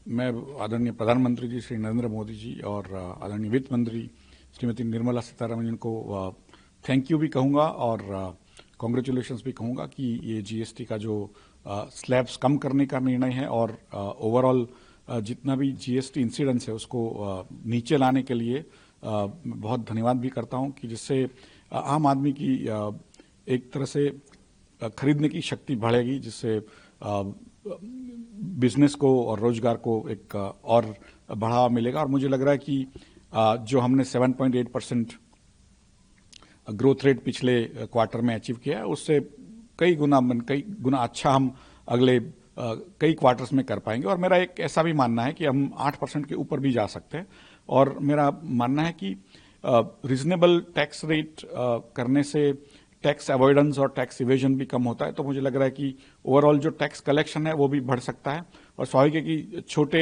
मैं आदरणीय प्रधानमंत्री जी श्री नरेंद्र मोदी जी और आदरणीय वित्त मंत्री श्रीमती निर्मला सीतारमण जी को थैंक यू भी कहूँगा और कॉन्ग्रेचुलेशंस भी कहूँगा कि ये जीएसटी का जो स्लैब्स कम करने का निर्णय है और ओवरऑल जितना भी जीएसटी इंसिडेंस है उसको नीचे लाने के लिए बहुत धन्यवाद भी करता हूँ कि जिससे आम आदमी की एक तरह से खरीदने की शक्ति बढ़ेगी, जिससे बिजनेस को और रोजगार को एक और बढ़ावा मिलेगा। और मुझे लग रहा है कि जो हमने 7.8% ग्रोथ रेट पिछले क्वार्टर में अचीव किया है उससे कई गुना अच्छा हम अगले कई क्वार्टर्स में कर पाएंगे। और मेरा एक ऐसा भी मानना है कि हम 8% के ऊपर भी जा सकते हैं। और मेरा मानना है कि रीजनेबल टैक्स रेट करने से टैक्स अवॉइडेंस और टैक्स इवेजन भी कम होता है। तो मुझे लग रहा है कि ओवरऑल जो टैक्स कलेक्शन है वो भी बढ़ सकता है। और स्वाभाविक है कि छोटे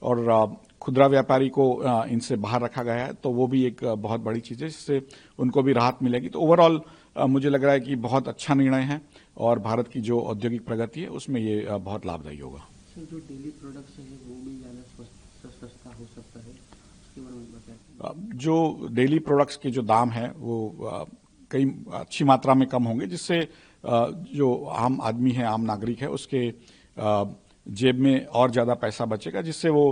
और खुदरा व्यापारी को इनसे बाहर रखा गया है, तो वो भी एक बहुत बड़ी चीज़ है जिससे उनको भी राहत मिलेगी। तो ओवरऑल मुझे लग रहा है कि बहुत अच्छा निर्णय है और भारत की जो औद्योगिक प्रगति है उसमें ये बहुत लाभदायी होगा। सर, जो डेली प्रोडक्ट्स है वो भी ज़्यादा सस्ता हो सकता है, उसके बारे में बताएं। जो डेली प्रोडक्ट्स के जो दाम है वो कई अच्छी मात्रा में कम होंगे, जिससे जो आम आदमी है, आम नागरिक है, उसके जेब में और ज़्यादा पैसा बचेगा, जिससे वो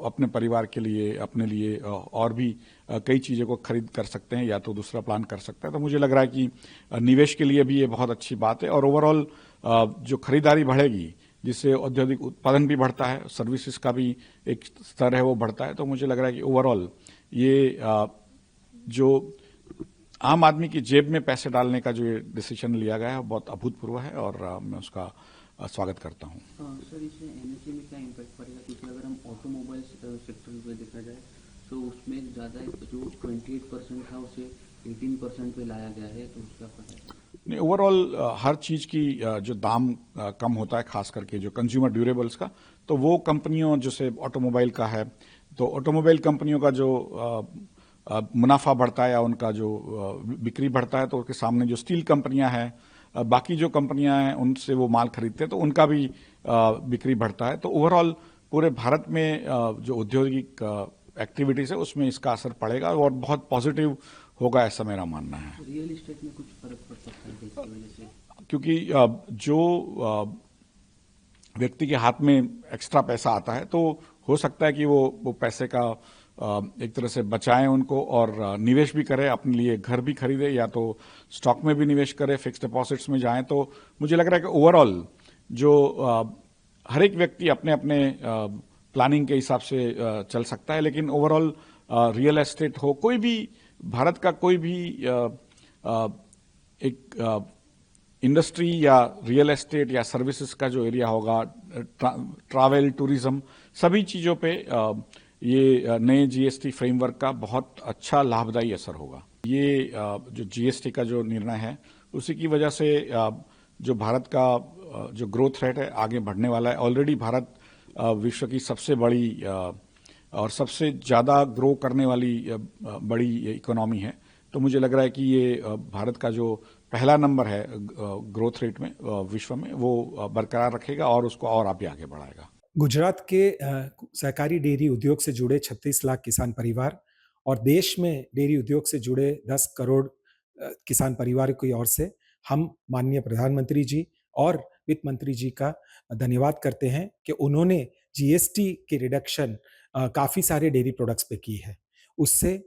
अपने परिवार के लिए, अपने लिए और भी कई चीज़ों को खरीद कर सकते हैं या तो दूसरा प्लान कर सकते हैं। तो मुझे लग रहा है कि निवेश के लिए भी ये बहुत अच्छी बात है। और ओवरऑल जो खरीदारी बढ़ेगी जिससे औद्योगिक उत्पादन भी बढ़ता है, सर्विसेज का भी एक स्तर है वो बढ़ता है। तो मुझे लग रहा है कि ओवरऑल ये जो आम आदमी की जेब में पैसे डालने का जो ये डिसीजन लिया गया है बहुत अभूतपूर्व है और मैं उसका स्वागत करता हूँ। सर, इससे एनएसए में क्या इम्पैक्ट पड़ेगा? क्योंकि अगर हम ऑटोमोबाइल सेक्टर में देखा जाए तो उसमें ज़्यादा जो 28% था उसे 18% पे लाया गया है, तो उसका पता नहीं, ओवरऑल हर चीज़ की जो दाम कम होता है, खास करके जो कंज्यूमर ड्यूरेबल्स का, तो वो कंपनियों जैसे ऑटोमोबाइल का है, तो ऑटोमोबाइल कंपनियों का जो मुनाफा बढ़ता है या उनका जो बिक्री बढ़ता है, तो उसके सामने जो स्टील कंपनियां हैं, बाकी जो कंपनियां हैं उनसे वो माल खरीदते हैं तो उनका भी बिक्री बढ़ता है। तो ओवरऑल पूरे भारत में जो औद्योगिक एक्टिविटीज़ है उसमें इसका असर पड़ेगा और बहुत पॉजिटिव होगा, ऐसा मेरा मानना है। रियल इस्टेट में कुछ फर्क पड़ सकता है इसकी वजह से? क्योंकि जो व्यक्ति के हाथ में एक्स्ट्रा पैसा आता है तो हो सकता है कि वो पैसे का एक तरह से बचाएं उनको और निवेश भी करें, अपने लिए घर भी खरीदे या तो स्टॉक में भी निवेश करें, फिक्स डिपॉजिट्स में जाएं। तो मुझे लग रहा है कि ओवरऑल जो हर एक व्यक्ति अपने अपने प्लानिंग के हिसाब से चल सकता है, लेकिन ओवरऑल रियल एस्टेट हो, कोई भी भारत का कोई भी एक इंडस्ट्री या रियल एस्टेट या सर्विसेज का जो एरिया होगा, ट्रैवल, टूरिज्म, सभी चीज़ों पे ये नए जीएसटी फ्रेमवर्क का बहुत अच्छा लाभदायी असर होगा। ये जो जीएसटी का जो निर्णय है उसी की वजह से जो भारत का जो ग्रोथ रेट है आगे बढ़ने वाला है। ऑलरेडी भारत विश्व की सबसे बड़ी और सबसे ज़्यादा ग्रो करने वाली बड़ी इकोनॉमी है। तो मुझे लग रहा है कि ये भारत का जो पहला नंबर है ग्रोथ रेट में विश्व में, वो बरकरार रखेगा और उसको और आगे बढ़ाएगा। गुजरात के सहकारी डेयरी उद्योग से जुड़े 36 लाख किसान परिवार और देश में डेयरी उद्योग से जुड़े 10 करोड़ किसान परिवारों की ओर से हम माननीय प्रधानमंत्री जी और वित्त मंत्री जी का धन्यवाद करते हैं कि उन्होंने जीएसटी की रिडक्शन काफी सारे डेयरी प्रोडक्ट्स पे की है। उससे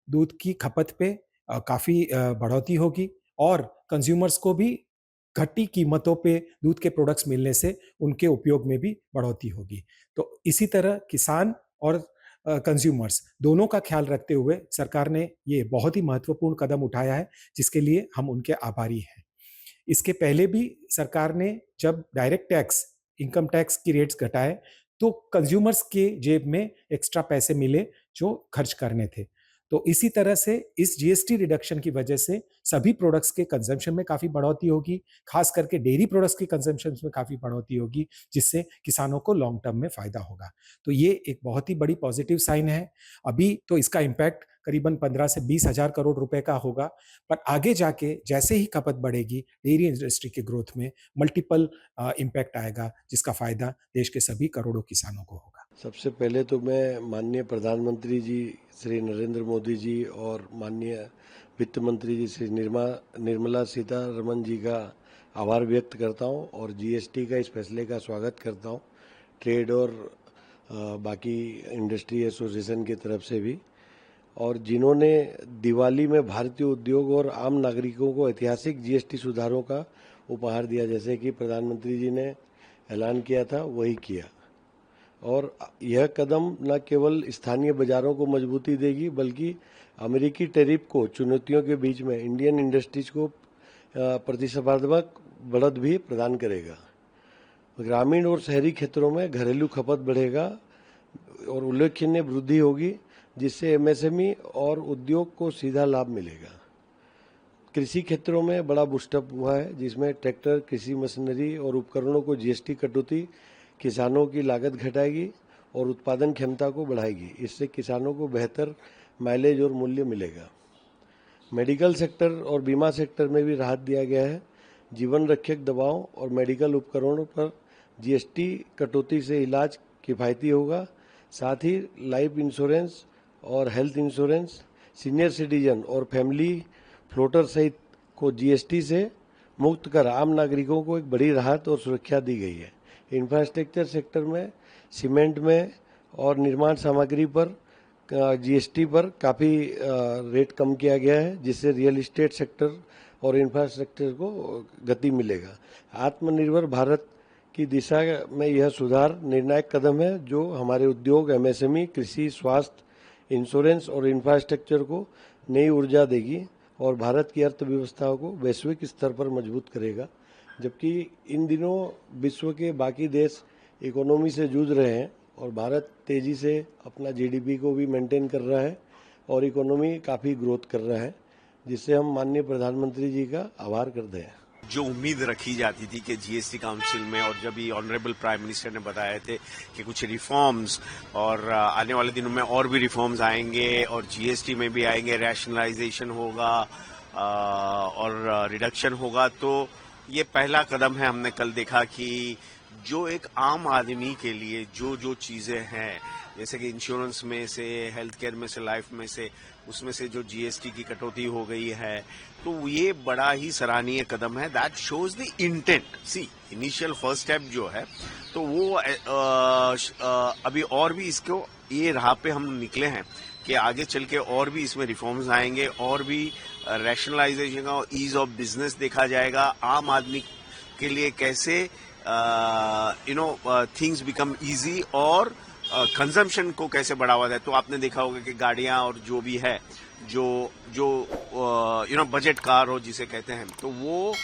दूध की खपत पे काफी बढ़ोतरी होगी और कंज्यूमर्स को भी घटी कीमतों पे दूध के प्रोडक्ट्स मिलने से उनके उपयोग में भी बढ़ोतरी होगी। तो इसी तरह किसान और कंज्यूमर्स दोनों का ख्याल रखते हुए सरकार ने ये बहुत ही महत्वपूर्ण कदम उठाया है, जिसके लिए हम उनके आभारी हैं। इसके पहले भी सरकार ने जब डायरेक्ट टैक्स, इनकम टैक्स की रेट्स घटाए तो कंज्यूमर्स के जेब में एक्स्ट्रा पैसे मिले जो खर्च करने थे। तो इसी तरह से इस जीएसटी रिडक्शन की वजह से सभी प्रोडक्ट्स के कंजम्पशन में काफी बढ़ोतरी होगी, खास करके डेयरी प्रोडक्ट्स के कंजम्पशन में काफी बढ़ोतरी होगी, जिससे किसानों को लॉन्ग टर्म में फायदा होगा। तो ये एक बहुत ही बड़ी पॉजिटिव साइन है। अभी तो इसका इम्पैक्ट करीबन 15 से 20 हजार करोड़ रुपए का होगा, पर आगे जाके जैसे ही खपत बढ़ेगी डेयरी इंडस्ट्री के ग्रोथ में मल्टीपल इम्पैक्ट आएगा, जिसका फायदा देश के सभी करोड़ों किसानों को होगा। सबसे पहले तो मैं माननीय प्रधानमंत्री जी श्री नरेंद्र मोदी जी और माननीय वित्त मंत्री जी श्री निर्मला सीतारमण जी का आभार व्यक्त करता हूं और जीएसटी का इस फैसले का स्वागत करता हूं, ट्रेड और बाकी इंडस्ट्री एसोसिएशन की तरफ से भी। और जिन्होंने दिवाली में भारतीय उद्योग और आम नागरिकों को ऐतिहासिक जीएसटी सुधारों का उपहार दिया, जैसे कि प्रधानमंत्री जी ने ऐलान किया था वही किया। और यह कदम न केवल स्थानीय बाजारों को मजबूती देगी बल्कि अमेरिकी टैरिफ को चुनौतियों के बीच में इंडियन इंडस्ट्रीज को प्रतिस्पर्धात्मक बढ़त भी प्रदान करेगा। ग्रामीण और शहरी क्षेत्रों में घरेलू खपत बढ़ेगा और उल्लेखनीय वृद्धि होगी, जिससे एमएसएमई और उद्योग को सीधा लाभ मिलेगा। कृषि क्षेत्रों में बड़ा बूस्टअप हुआ है, जिसमें ट्रैक्टर, कृषि मशीनरी और उपकरणों को जीएसटी कटौती किसानों की लागत घटाएगी और उत्पादन क्षमता को बढ़ाएगी। इससे किसानों को बेहतर माइलेज और मूल्य मिलेगा। मेडिकल सेक्टर और बीमा सेक्टर में भी राहत दिया गया है। जीवन रक्षक दवाओं और मेडिकल उपकरणों पर जीएसटी कटौती से इलाज किफायती होगा। साथ ही लाइफ इंश्योरेंस और हेल्थ इंश्योरेंस, सीनियर सिटीजन और फैमिली फ्लोटर सहित को जीएसटी से मुक्त कर आम नागरिकों को एक बड़ी राहत और सुरक्षा दी गई है। इंफ्रास्ट्रक्चर सेक्टर में सीमेंट में और निर्माण सामग्री पर जीएसटी पर काफ़ी रेट कम किया गया है, जिससे रियल एस्टेट सेक्टर और इंफ्रास्ट्रक्चर को गति मिलेगा। आत्मनिर्भर भारत की दिशा में यह सुधार निर्णायक कदम है, जो हमारे उद्योग, एमएसएमई, कृषि, स्वास्थ्य, इंश्योरेंस और इंफ्रास्ट्रक्चर को नई ऊर्जा देगी और भारत की अर्थव्यवस्था को वैश्विक स्तर पर मजबूत करेगा। जबकि इन दिनों विश्व के बाकी देश इकोनॉमी से जूझ रहे हैं और भारत तेजी से अपना जीडीपी को भी मेंटेन कर रहा है और इकोनॉमी काफ़ी ग्रोथ कर रहा है, जिससे हम माननीय प्रधानमंत्री जी का आभार करते हैं। जो उम्मीद रखी जाती थी कि जीएसटी काउंसिल में, और जब ये ऑनरेबल प्राइम मिनिस्टर ने बताए थे कि कुछ रिफॉर्म्स और आने वाले दिनों में और भी रिफॉर्म्स आएंगे और जीएसटी में भी आएंगे, रैशनलाइजेशन होगा और रिडक्शन होगा, तो ये पहला कदम है। हमने कल देखा कि जो एक आम आदमी के लिए जो जो चीजें हैं, जैसे कि इंश्योरेंस में से, हेल्थ केयर में से, लाइफ में से, उसमें से जो जीएसटी की कटौती हो गई है, तो ये बड़ा ही सराहनीय कदम है। That shows the intent. See, initial first step जो है, तो वो अभी और भी इसको ये राह पे हम निकले हैं कि आगे चल के और भी इसमें रिफॉर्म्स आएंगे और भी रैशनलाइजेशन और ईज ऑफ बिजनेस देखा जाएगा। आम आदमी के लिए कैसे थिंग्स बिकम इजी और कंजम्पशन को कैसे बढ़ावा दें। तो आपने देखा होगा कि गाड़ियां और जो भी है, जो बजट कार हो जिसे कहते हैं, तो वो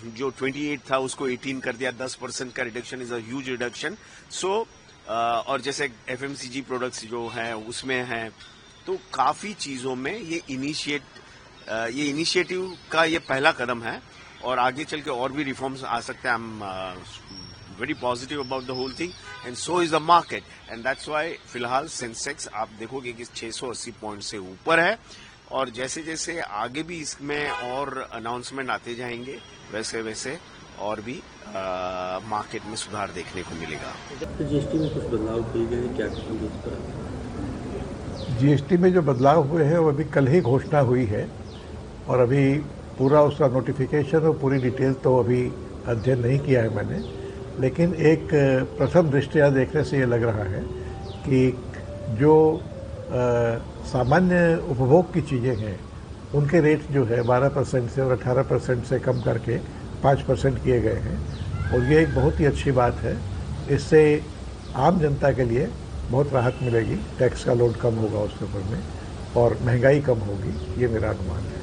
जो 28 था उसको 18 कर दिया। 10% का reduction is a huge reduction. So और जैसे एफएमसीजी प्रोडक्ट्स जो हैं उसमें हैं, तो काफी चीजों में ये इनिशिएटिव का ये पहला कदम है और आगे चल के और भी रिफॉर्म्स आ सकते हैं। I am very positive about the whole thing and so is the market and that's why फिलहाल सेंसेक्स आप देखोगे कि 680 पॉइंट से ऊपर है और जैसे जैसे आगे भी इसमें और अनाउंसमेंट आते जाएंगे वैसे वैसे और भी मार्केट में सुधार देखने को मिलेगा। जीएसटी में कुछ बदलाव किए गए, क्या कहेंगे इस पर? जीएसटी में जो बदलाव हुए हैं वो अभी कल ही घोषणा हुई है और अभी पूरा उसका नोटिफिकेशन और पूरी डिटेल तो अभी अध्ययन नहीं किया है मैंने, लेकिन एक प्रथम दृष्टया देखने से ये लग रहा है कि जो सामान्य उपभोग की चीज़ें हैं उनके रेट जो है 12% से और 18% से कम करके 5% किए गए हैं और ये एक बहुत ही अच्छी बात है। इससे आम जनता के लिए बहुत राहत मिलेगी, टैक्स का लोड कम होगा उसके ऊपर में और महंगाई कम होगी, ये मेरा अनुमान है।